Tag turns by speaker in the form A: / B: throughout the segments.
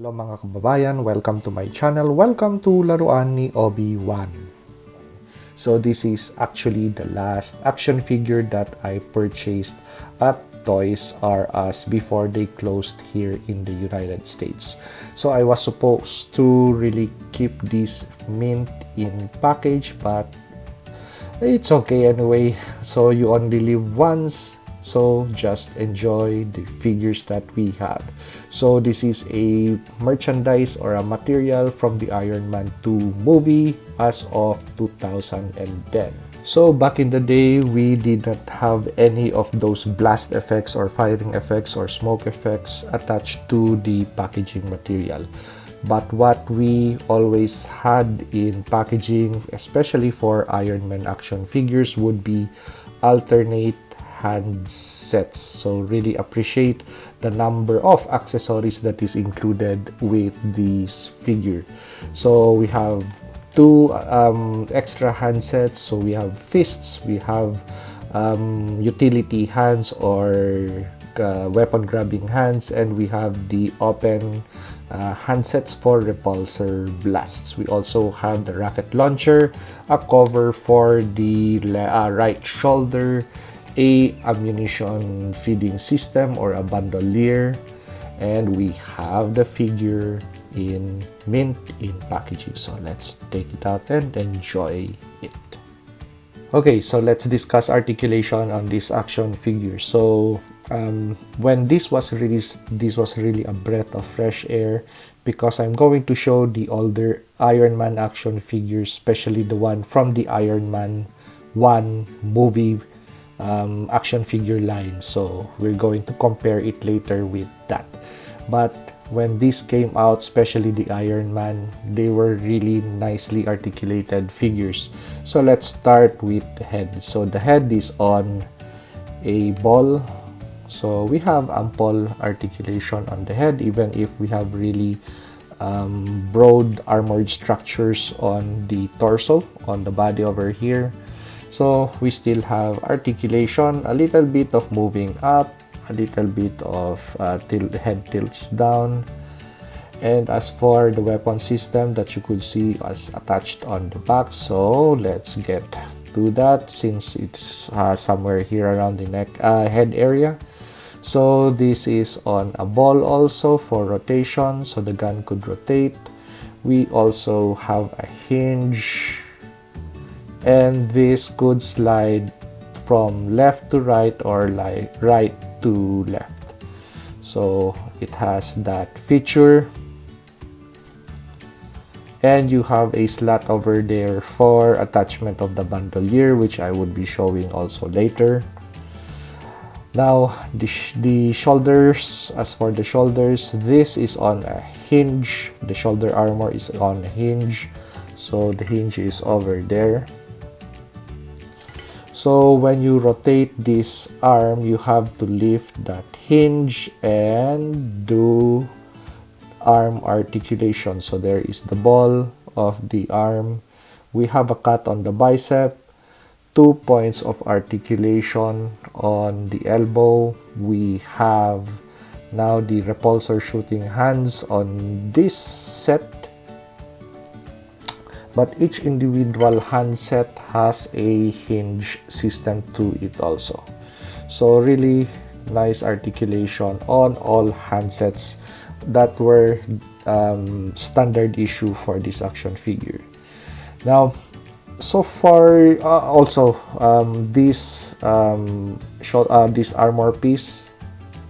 A: Hello mga kababayan, welcome to my channel. Welcome to Laruan ni Obi-Wan. So this is actually the last action figure that I purchased at Toys R Us before they closed here in the United States. So I was supposed to really keep this mint in package, but it's okay anyway. So you only live once. So just enjoy the figures that we have. So this is a merchandise or a material from the Iron Man 2 movie as of 2010. So back in the day, we did not have any of those blast effects or firing effects or smoke effects attached to the packaging material. But what we always had in packaging, especially for Iron Man action figures, would be alternate handsets. So really appreciate the number of accessories that is included with this figure. So we have two extra handsets. So we have fists, we have utility hands or weapon grabbing hands, and we have the open handsets for repulsor blasts. We also have the rocket launcher, a cover for the right shoulder, a ammunition feeding system or a bandolier, and we have the figure in mint in packaging. So let's take it out and enjoy it. Okay, so let's discuss articulation on this action figure. So when this was released, this was really a breath of fresh air because I'm going to show the older Iron Man action figures, especially the one from the Iron Man 1 movie action figure line. So we're going to compare it later with that. But when this came out, especially the Iron Man, they were really nicely articulated figures. So let's start with the head. So the head is on a ball. So we have ample articulation on the head, even if we have really broad armored structures on the torso, on the body over here. So we still have articulation, a little bit of moving up, a little bit of head tilts down. And as for the weapon system that you could see as attached on the back, so let's get to that since it's somewhere here around the neck head area. So this is on a ball also for rotation, so the gun could rotate. We also have a hinge, and this could slide from left to right or like right to left. So it has that feature, and you have a slot over there for attachment of the bandolier, which I would be showing also later. Now the shoulders, as for the shoulders, this is on a hinge. The shoulder armor is on a hinge, so the hinge is over there. So when you rotate this arm, you have to lift that hinge and do arm articulation. So there is the ball of the arm. We have a cut on the bicep, 2 points of articulation on the elbow. We have now the repulsor shooting hands on this set. But each individual handset has a hinge system to it also. So really nice articulation on all handsets that were standard issue for this action figure. Now, so far, also this armor piece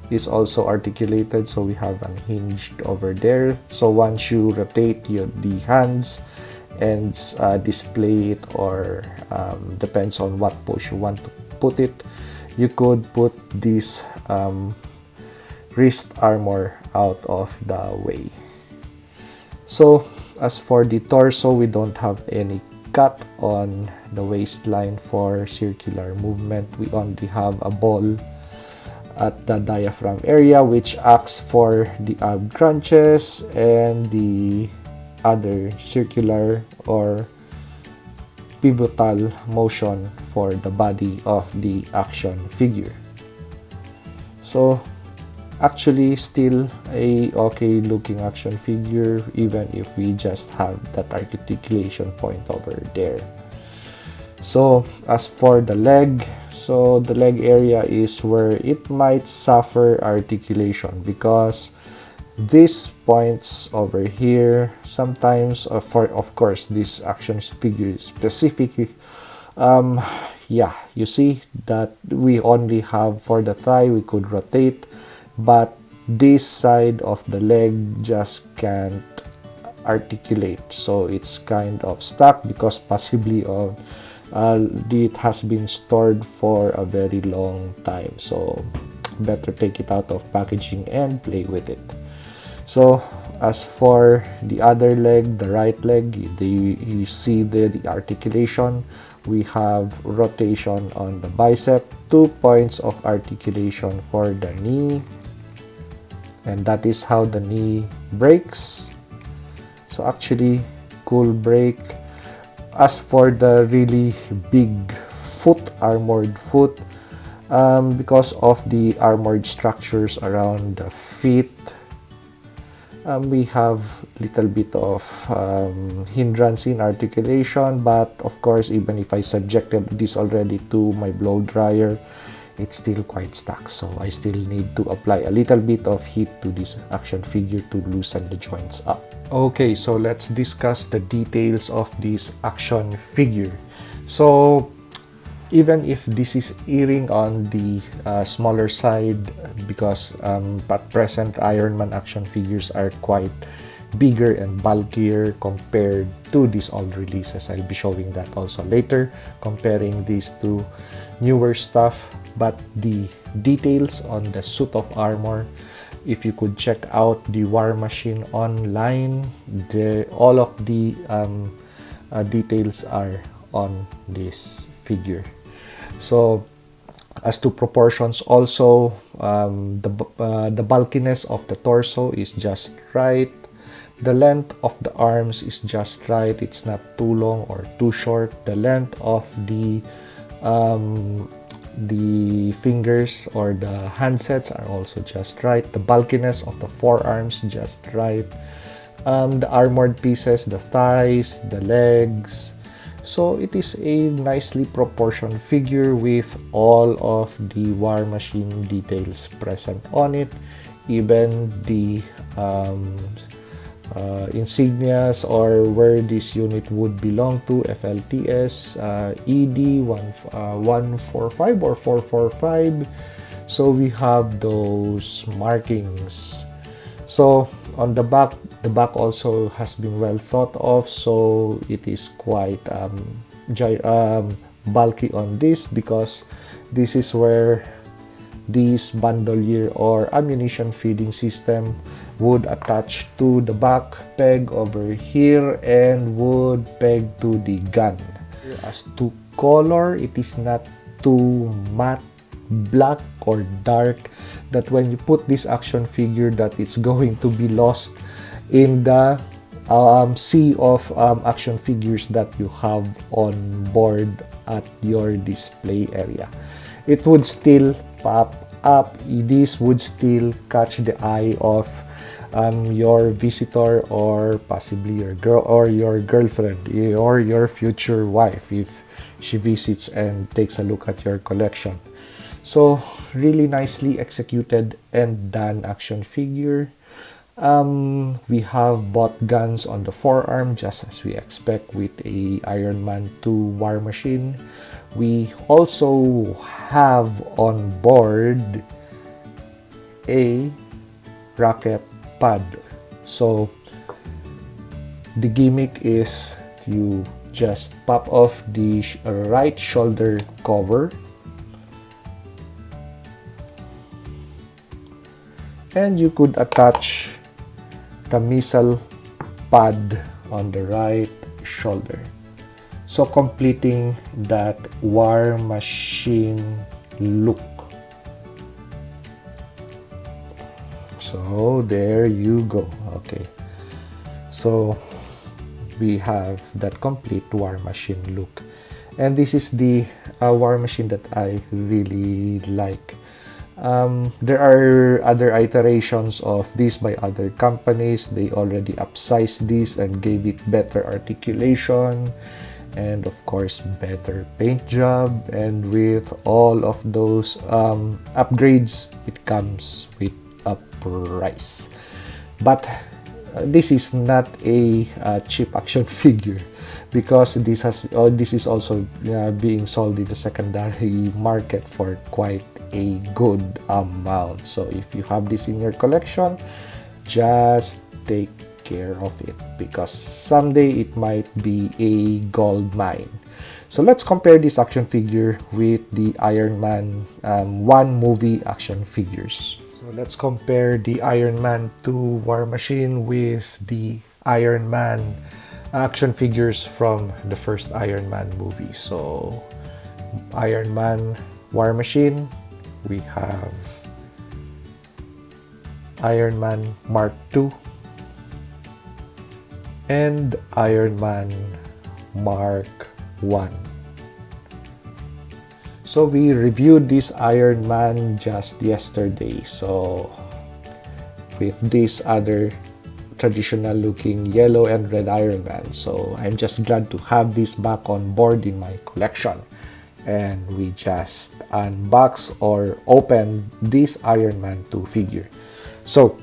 A: is also articulated. So we have unhinged over there. So once you rotate the hands and display it, or depends on what pose you want to put it, you could put this wrist armor out of the way. So as for the torso, we don't have any cut on the waistline for circular movement. We only have a ball at the diaphragm area, which acts for the ab crunches and the other circular or pivotal motion for the body of the action figure. So actually still a okay looking action figure, even if we just have that articulation point over there. So as for the leg, so the leg area is where it might suffer articulation, because these points over here sometimes, for of course this action figure specifically, yeah, you see that we only have for the thigh, we could rotate, but this side of the leg just can't articulate, so it's kind of stuck because possibly of it has been stored for a very long time. So better take it out of packaging and play with it. So as for the other leg, the right leg, you see the articulation. We have rotation on the bicep, 2 points of articulation for the knee, and that is how the knee breaks. So actually cool break. As for the really big foot, armored foot, because of the armored structures around the feet, we have little bit of hindrance in articulation, but of course, even if I subjected this already to my blow dryer, it's still quite stuck, so I still need to apply a little bit of heat to this action figure to loosen the joints up. Okay, so let's discuss the details of this action figure. So even if this is earring on the smaller side, because at present Iron Man action figures are quite bigger and bulkier compared to these old releases. I'll be showing that also later, comparing these to newer stuff. But the details on the suit of armor, if you could check out the War Machine online, all of the details are on this figure. So as to proportions also, the bulkiness of the torso is just right. The length of the arms is just right. It's not too long or too short. The length of the fingers or the handsets are also just right. The bulkiness of the forearms just right. The armored pieces, the thighs, the legs. So it is a nicely proportioned figure with all of the War Machine details present on it. Even the insignias or where this unit would belong to, FLTS, ED 145 or 445. So we have those markings. So on the back also has been well thought of, so it is quite bulky on this, because this is where this bandolier or ammunition feeding system would attach to the back peg over here and would peg to the gun. As to color, it is not too matte black or dark that when you put this action figure that it's going to be lost in the sea of action figures that you have on board at your display area. It would still pop up. This would still catch the eye of your visitor, or possibly your girlfriend or your future wife if she visits and takes a look at your collection. So really nicely executed and done action figure. We have both guns on the forearm, just as we expect with a Iron Man 2 War Machine. We also have on board a rocket pad. So the gimmick is you just pop off the right shoulder cover and you could attach the missile pad on the right shoulder, so completing that War Machine look. So there you go. Okay, so we have that complete War Machine look, and this is the War Machine that I really like. There are other iterations of this by other companies. They already upsized this and gave it better articulation and of course better paint job, and with all of those upgrades it comes with a price. But this is not a cheap action figure, because this is also being sold in the secondary market for quite a good amount. So if you have this in your collection, just take care of it, because someday it might be a gold mine. So let's compare this action figure with the Iron Man 1 movie action figures. So let's compare the Iron Man 2 War Machine with the Iron Man action figures from the first Iron Man movie. So Iron Man War Machine, we have Iron Man Mark II and Iron Man Mark I. So we reviewed this Iron Man just yesterday. So with this other traditional looking yellow and red Iron Man. So I'm just glad to have this back on board in my collection. And we just unbox or open this Iron Man 2 figure. So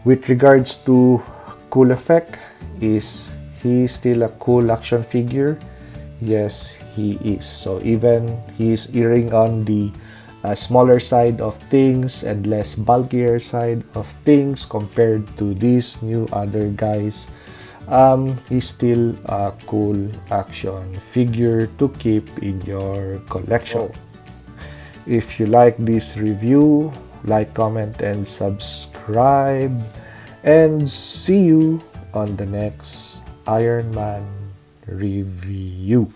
A: with regards to cool effect, is he still a cool action figure? Yes, he is. So even he's erring on the smaller side of things and less bulkier side of things compared to these new other guys, he's still a cool action figure to keep in your collection. If you like this review, like, comment, and subscribe, and see you on the next Iron Man review.